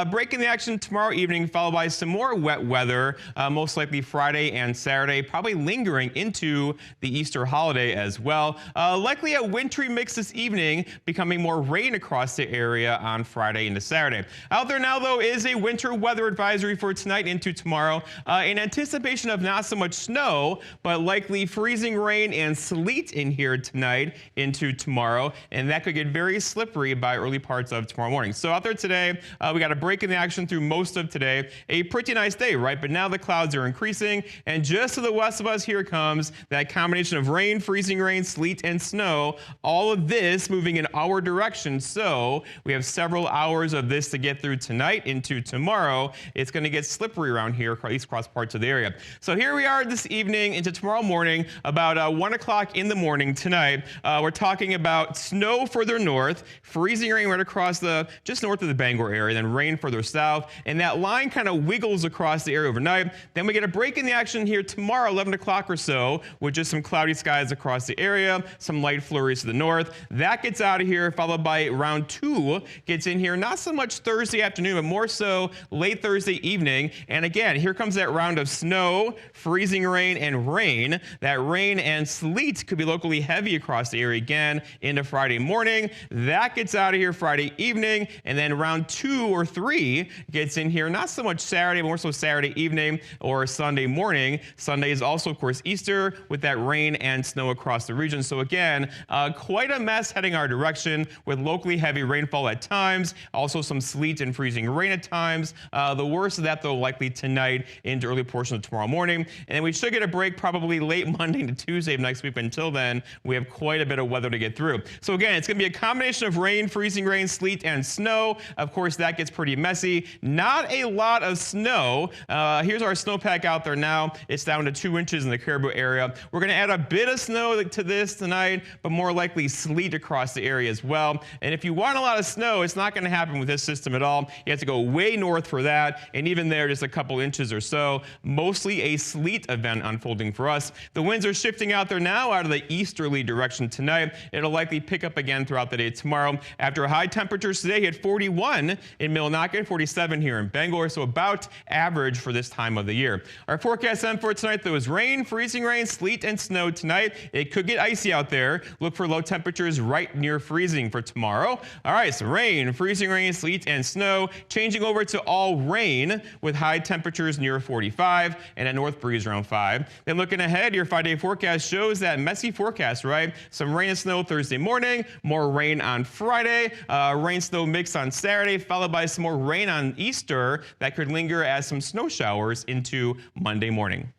[SPEAKER 3] Breaking the action tomorrow evening, followed by some more wet weather, most likely Friday and Saturday, probably lingering into the Easter holiday as well. Likely a wintry mix this evening, becoming more rain across the area on Friday into Saturday. Out there now, though, is a winter weather advisory for tonight into tomorrow in anticipation of not so much snow, but likely freezing rain and sleet in here tonight into tomorrow, and that could get very slippery by early parts of tomorrow morning. So out there today, we got a break in the action through most of today. A pretty nice day, right? But now the clouds are increasing, and just to the west of us, here comes that combination of rain, freezing rain, sleet, and snow. All of this moving in our direction. So we have several hours of this to get through tonight into tomorrow. It's going to get slippery around here, at least across parts of the area. So here we are this evening into tomorrow morning, about 1 o'clock in the morning tonight. We're talking about snow further north, freezing rain right across just north of the Bangor area, then rain further south, and that line kind of wiggles across the area overnight. Then we get a break in the action here tomorrow, 11 o'clock or so, with just some cloudy skies across the area, some light flurries to the north. That gets out of here, followed by round 2 gets in here, not so much Thursday afternoon, but more so late Thursday evening. And again, here comes that round of snow, freezing rain, and rain. That rain and sleet could be locally heavy across the area again into Friday morning. That gets out of here Friday evening, and then round 2 or 3 gets in here, not so much Saturday, but more so Saturday evening or Sunday morning. Sunday is also, of course, Easter with that rain and snow across the region. So again, quite a mess heading our direction with locally heavy rainfall at times, also some sleet and freezing rain at times. The worst of that, though, likely tonight into early portion of tomorrow morning. And then we should get a break probably late Monday to Tuesday of next week, but until then, we have quite a bit of weather to get through. So again, it's going to be a combination of rain, freezing rain, sleet, and snow. Of course, that gets pretty messy. Not a lot of snow. Here's our snowpack out there now. It's down to 2 inches in the Caribou area. We're going to add a bit of snow to this tonight, but more likely sleet across the area as well. And if you want a lot of snow, it's not going to happen with this system at all. You have to go way north for that, and even there, just a couple inches or so. Mostly a sleet event unfolding for us. The winds are shifting out there now out of the easterly direction tonight. It'll likely pick up again throughout the day tomorrow. After high temperatures today hit 41 in Millinocket, 47 here in Bangor, so about average for this time of the year. Our forecast then for tonight, though, is rain, freezing rain, sleet, and snow tonight. It could get icy out there. Look for low temperatures right near freezing for tomorrow. All right, so rain, freezing rain, sleet, and snow, changing over to all rain with high temperatures near 45 and a north breeze around 5. Then looking ahead, your 5-day forecast shows that messy forecast, right? Some rain and snow Thursday morning, more rain on Friday, rain-snow mix on Saturday, followed by some more rain on Easter that could linger as some snow showers into Monday morning.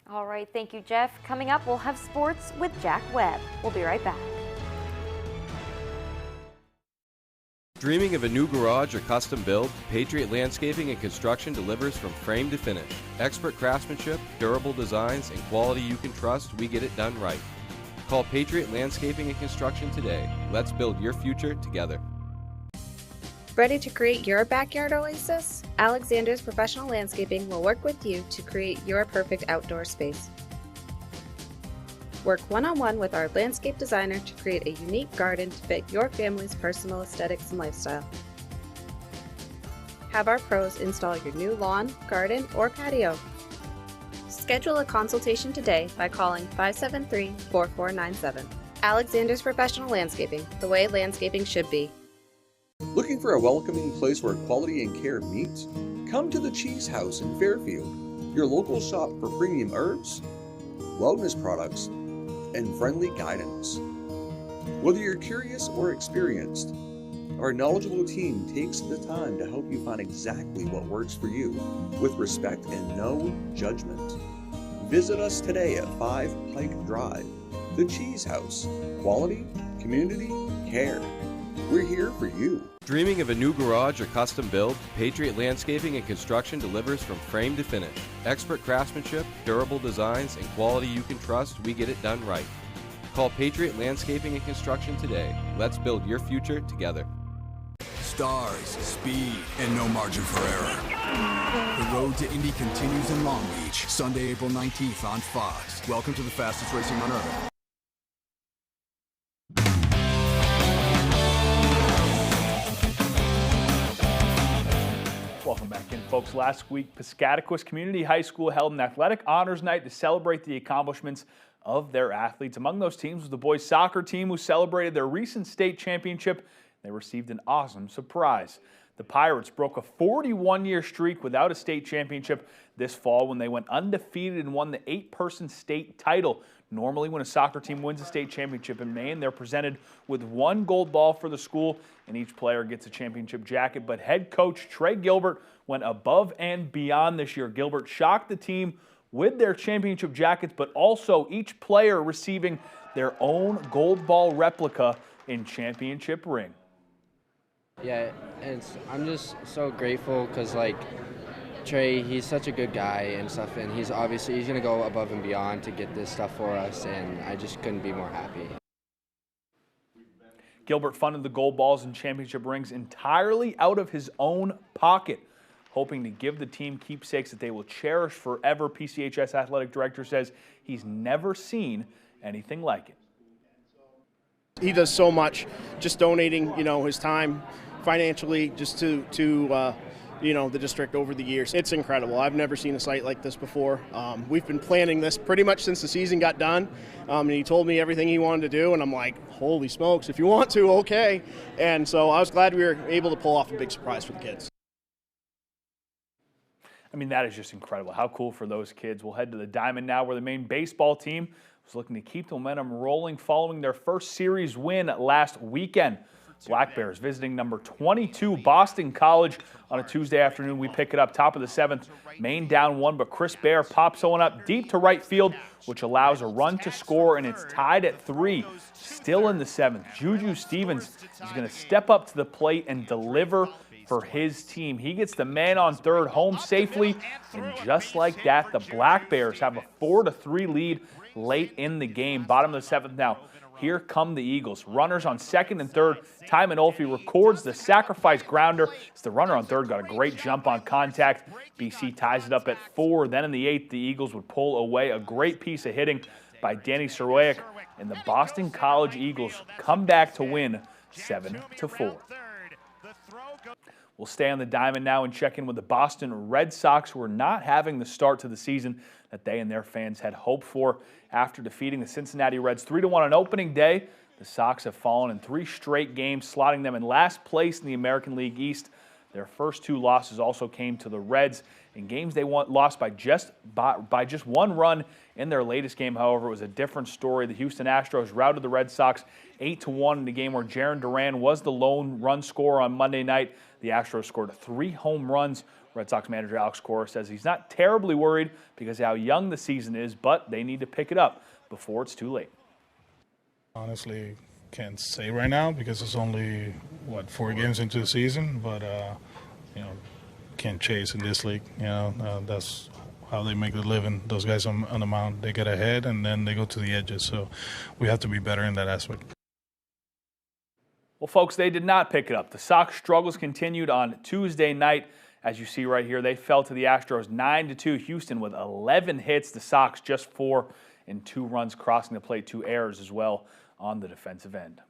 [SPEAKER 9] All right, thank you, Jeff. Coming up, we'll have sports with Jack Webb. We'll be right back.
[SPEAKER 4] Dreaming of a new garage or custom build? Patriot Landscaping and Construction delivers from frame to finish. Expert craftsmanship, durable designs, and quality you can trust, we get it done right. Call Patriot Landscaping and Construction today. Let's build your future together.
[SPEAKER 14] Ready to create your backyard oasis? Alexander's Professional Landscaping will work with you to create your perfect outdoor space. Work one-on-one with our landscape designer to create a unique garden to fit your family's personal aesthetics and lifestyle. Have our pros install your new lawn, garden, or patio. Schedule a consultation today by calling 573-4497. Alexander's Professional Landscaping, the way landscaping should be.
[SPEAKER 15] Looking for a welcoming place where quality and care meet? Come to the Cheese House in Fairfield, your local shop for premium herbs, wellness products, and friendly guidance. Whether you're curious or experienced, our knowledgeable team takes the time to help you find exactly what works for you with respect and no judgment. Visit us today at 5 Pike Drive, the Cheese House. Quality, community, care. We're here for you.
[SPEAKER 4] Dreaming of a new garage or custom build? Patriot Landscaping and Construction delivers from frame to finish. Expert craftsmanship, durable designs, and quality you can trust, we get it done right. Call Patriot Landscaping and Construction today. Let's build your future together.
[SPEAKER 16] Stars, speed, and no margin for error.
[SPEAKER 13] The road to Indy continues in Long Beach, Sunday, April 19th on Fox. Welcome to the fastest racing on Earth.
[SPEAKER 1] Welcome back in, folks. Last week, Piscataquis Community High School held an athletic honors night to celebrate the accomplishments of their athletes. Among those teams was the boys soccer team, who celebrated their recent state championship. They received an awesome surprise. The Pirates broke a 41-year streak without a state championship this fall when they went undefeated and won the 8-person state title. Normally, when a soccer team wins a state championship in Maine, they're presented with 1 gold ball for the school, and each player gets a championship jacket. But head coach Trey Gilbert went above and beyond this year. Gilbert shocked the team with their championship jackets, but also each player receiving their own gold ball replica in championship ring.
[SPEAKER 5] Yeah, I'm just so grateful because, like, Trey, he's such a good guy and stuff, and he's going to go above and beyond to get this stuff for us, and I just couldn't be more happy.
[SPEAKER 1] Gilbert funded the gold balls and championship rings entirely out of his own pocket, hoping to give the team keepsakes that they will cherish forever. PCHS athletic director says he's never seen anything like it.
[SPEAKER 16] He does so much, just donating, his time financially just to the district over the years. It's incredible. I've never seen a site like this before. We've been planning this pretty much since the season got done, and he told me everything he wanted to do, and I'm like, holy smokes, if you want to, okay. And so I was glad we were able to pull off a big surprise for the kids.
[SPEAKER 1] I mean, that is just incredible. How cool for those kids. We'll head to the Diamond now, where the Maine baseball team was looking to keep the momentum rolling following their first series win last weekend. Black Bears visiting number 22 Boston College on a Tuesday afternoon. We pick it up top of the 7th. Maine down 1, but Chris Bear pops one up deep to right field, which allows a run to score, and it's tied at 3. Still in the 7th, Juju Stevens is going to step up to the plate and deliver for his team. He gets the man on third home safely, and just like that, the Black Bears have a 4-3 lead late in the game. Bottom of the 7th now. Here come the Eagles. Runners on second and third. Timon Olfey records the sacrifice grounder as the runner on third got a great jump on contact. BC ties it up at 4. Then in the 8th, the Eagles would pull away. A great piece of hitting by Danny Saroyak, and the Boston College Eagles come back to win 7-4. We'll stay on the Diamond now and check in with the Boston Red Sox, who are not having the start to the season that they and their fans had hoped for. After defeating the Cincinnati Reds 3-1 on opening day, the Sox have fallen in 3 straight games, slotting them in last place in the American League East. Their first 2 losses also came to the Reds in games they lost by just 1 run. In their latest game, however, it was a different story. The Houston Astros routed the Red Sox 8-1 in a game where Jaron Duran was the lone run scorer on Monday night. The Astros scored 3 home runs. Red Sox manager Alex Cora says he's not terribly worried because of how young the season is, but they need to pick it up before it's too late.
[SPEAKER 17] Honestly, can't say right now because it's only, 4 games into the season, but, can't chase in this league. That's how they make the living. Those guys on the mound, they get ahead and then they go to the edges, so we have to be better in that aspect.
[SPEAKER 1] Well, folks, they did not pick it up. The Sox struggles continued on Tuesday night. As you see right here, they fell to the Astros 9-2. Houston with 11 hits. The Sox just 4 and 2 runs crossing the plate, 2 errors as well on the defensive end.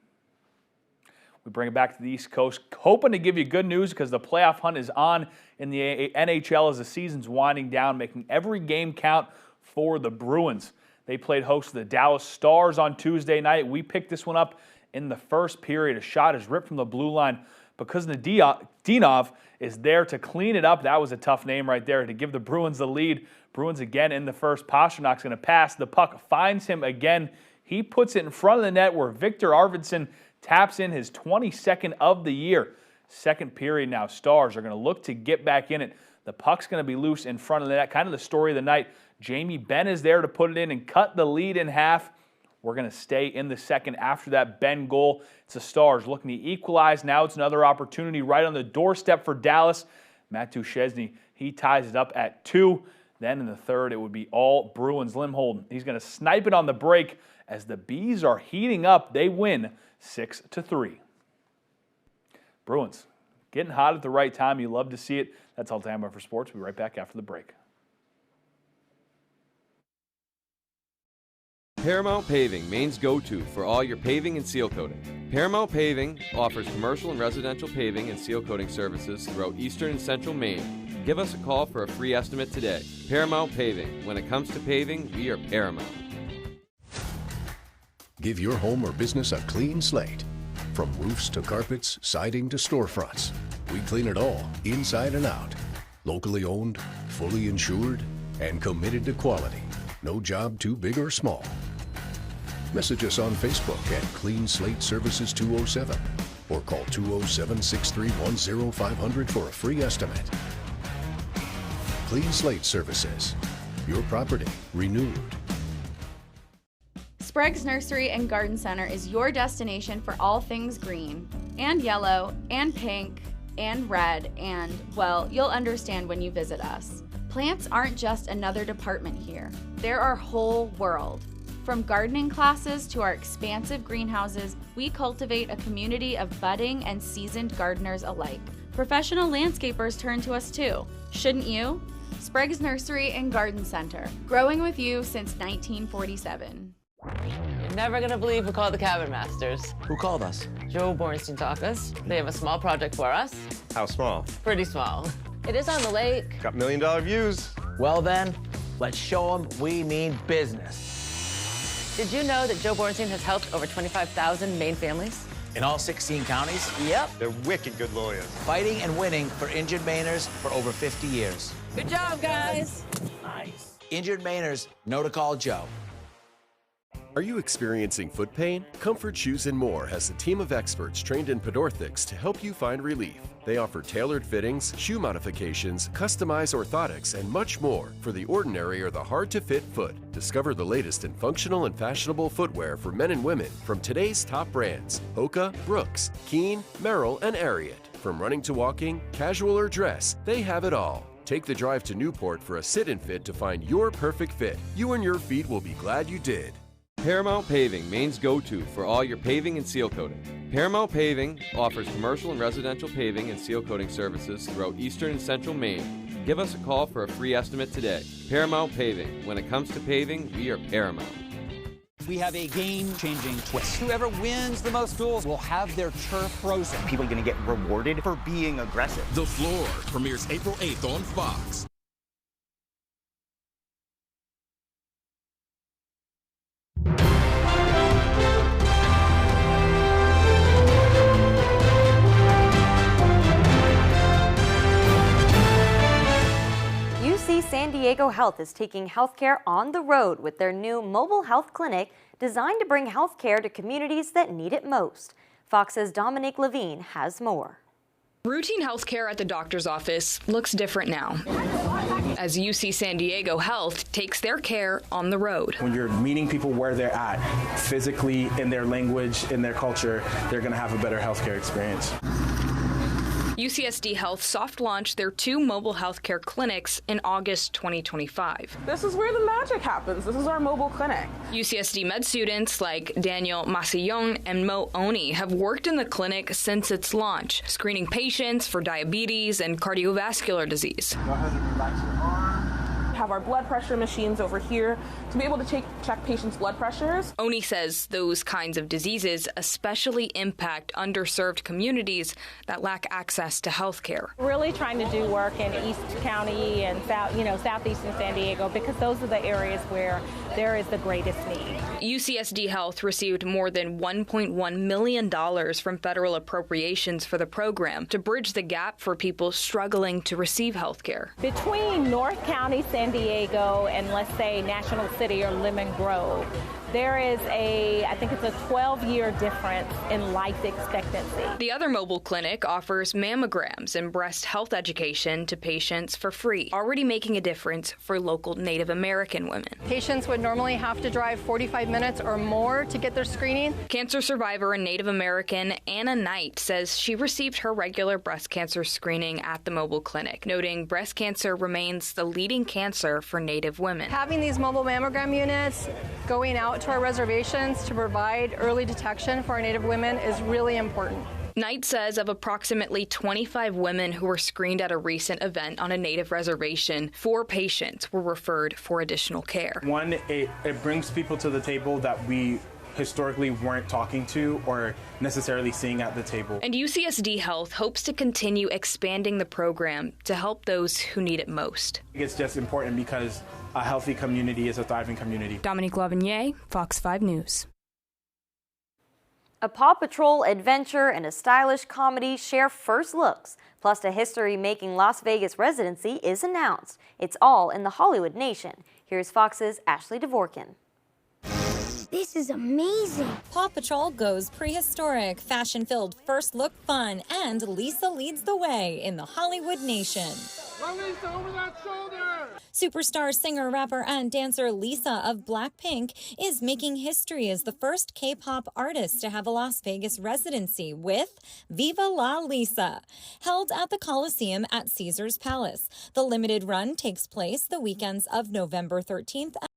[SPEAKER 1] We bring it back to the East Coast, hoping to give you good news because the playoff hunt is on in the NHL as the season's winding down, making every game count for the Bruins. They played host to the Dallas Stars on Tuesday night. We picked this one up in the first period. A shot is ripped from the blue line because Nadinov is there to clean it up. That was a tough name right there to give the Bruins the lead. Bruins again in the first. Pasternak's going to pass. The puck finds him again. He puts it in front of the net where Victor Arvidsson taps in his 22nd of the year. Second period now. Stars are going to look to get back in it. The puck's going to be loose in front of the net. Kind of the story of the night. Jamie Benn is there to put it in and cut the lead in half. We're going to stay in the second after that Benn goal. It's the Stars looking to equalize. Now it's another opportunity right on the doorstep for Dallas. Matt Duchesne, he ties it up at 2. Then in the third, it would be all Bruins. Lindholm, he's going to snipe it on the break as the Bees are heating up. They win 6-3. Bruins Getting hot at the right time. You love to see it. That's all the time for sports. We'll be right back after the break.
[SPEAKER 4] Paramount Paving, Maine's go-to for all your paving and seal coating. Paramount Paving offers commercial and residential paving and seal coating services throughout eastern and central Maine. Give us a call for a free estimate today. Paramount Paving. When it comes to paving, we are Paramount.
[SPEAKER 6] Give your home or business a clean slate. From roofs to carpets, siding to storefronts. We clean it all, inside and out. Locally owned, fully insured, and committed to quality. No job too big or small. Message us on Facebook at Clean Slate Services 207 or call 207-631-0500 for a free estimate. Clean Slate Services. Your property renewed.
[SPEAKER 7] Sprague's Nursery and Garden Center is your destination for all things green and yellow and pink and red and, well, you'll understand when you visit us. Plants aren't just another department here. They're our whole world. From gardening classes to our expansive greenhouses, we cultivate a community of budding and seasoned gardeners alike. Professional landscapers turn to us too. Shouldn't you? Sprague's Nursery and Garden Center, growing with you since 1947.
[SPEAKER 8] You're never gonna believe who called the Cabin Masters.
[SPEAKER 25] Who called us?
[SPEAKER 8] Joe Bornstein talked us. They have a small project for us.
[SPEAKER 25] How small?
[SPEAKER 8] Pretty small. It is on the lake.
[SPEAKER 25] Got $1 million views. Well then, let's show them we mean business.
[SPEAKER 8] Did you know that Joe Bornstein has helped over 25,000 Maine families?
[SPEAKER 25] In all 16 counties?
[SPEAKER 8] Yep.
[SPEAKER 25] They're wicked good lawyers. Fighting and winning for injured Mainers for over 50 years.
[SPEAKER 8] Good job, guys.
[SPEAKER 25] Nice. Injured Mainers know to call Joe.
[SPEAKER 26] Are you experiencing foot pain? Comfort Shoes & More has a team of experts trained in podorthics to help you find relief. They offer tailored fittings, shoe modifications, customized orthotics, and much more for the ordinary or the hard-to-fit foot. Discover the latest in functional and fashionable footwear for men and women from today's top brands: Hoka, Brooks, Keen, Merrill, and Ariat. From running to walking, casual or dress, they have it all. Take the drive to Newport for a sit-and fit to find your perfect fit. You and your feet will be glad you did.
[SPEAKER 4] Paramount Paving, Maine's go-to for all your paving and seal coating. Paramount Paving offers commercial and residential paving and seal coating services throughout eastern and central Maine. Give us a call for a free estimate today. Paramount Paving. When it comes to paving, we are Paramount.
[SPEAKER 27] We have a game-changing twist. Whoever wins the most duels will have their turf frozen. People are going to get rewarded for being aggressive.
[SPEAKER 18] The Floor premieres April 8th on Fox.
[SPEAKER 9] UC San Diego Health is taking healthcare on the road with their new mobile health clinic designed to bring healthcare to communities that need it most. Fox's Dominique Levine has more.
[SPEAKER 28] Routine healthcare at the doctor's office looks different now, as UC San Diego Health takes their care on the road.
[SPEAKER 19] When you're meeting people where they're at, physically, in their language, in their culture, they're going to have a better healthcare experience.
[SPEAKER 28] UCSD Health soft launched their 2 mobile healthcare clinics in August 2025.
[SPEAKER 20] This is where the magic happens. This is our mobile clinic.
[SPEAKER 28] UCSD med students like Daniel Masillon and Mo Oni have worked in the clinic since its launch, screening patients for diabetes and cardiovascular disease.
[SPEAKER 20] Go ahead and relax your arm. Have our blood pressure machines over here to be able to check patients' blood pressures.
[SPEAKER 28] Oni says those kinds of diseases especially impact underserved communities that lack access to health care.
[SPEAKER 31] Really trying to do work in East County and southeastern San Diego because those are the areas where there is the greatest need.
[SPEAKER 28] UCSD Health received more than $1.1 million from federal appropriations for the program to bridge the gap for people struggling to receive health care.
[SPEAKER 31] Between North County, San Diego, and let's say National City or Lemon Grove, there is I think it's a 12-year difference in life expectancy.
[SPEAKER 28] The other mobile clinic offers mammograms and breast health education to patients for free, already making a difference for local Native American women.
[SPEAKER 21] Patients would normally have to drive 45 minutes or more to get their screening.
[SPEAKER 28] Cancer survivor and Native American Anna Knight says she received her regular breast cancer screening at the mobile clinic, noting breast cancer remains the leading cancer for Native women.
[SPEAKER 21] Having these mobile mammogram units going out to our reservations to provide early detection for our Native women is really important.
[SPEAKER 2] Knight says of approximately 25 women who were screened at a recent event on a Native reservation, 4 patients were referred for additional care.
[SPEAKER 19] One, it brings people to the table that we historically weren't talking to or necessarily seeing at the table.
[SPEAKER 2] And UCSD Health hopes to continue expanding the program to help those who need it most.
[SPEAKER 19] It's just important because a healthy community is a thriving community.
[SPEAKER 2] Dominique Lavigny, Fox 5 News.
[SPEAKER 9] A Paw Patrol adventure and a stylish comedy share first looks. Plus, a history-making Las Vegas residency is announced. It's all in the Hollywood Nation. Here's Fox's Ashley Dvorkin.
[SPEAKER 3] This is amazing. Paw Patrol goes prehistoric, fashion-filled first look fun, and Lisa leads the way in the Hollywood Nation.
[SPEAKER 10] Lisa, over that shoulder!
[SPEAKER 3] Superstar singer, rapper, and dancer Lisa of Blackpink is making history as the first K-pop artist to have a Las Vegas residency with Viva La Lisa, held at the Coliseum at Caesars Palace. The limited run takes place the weekends of November 13th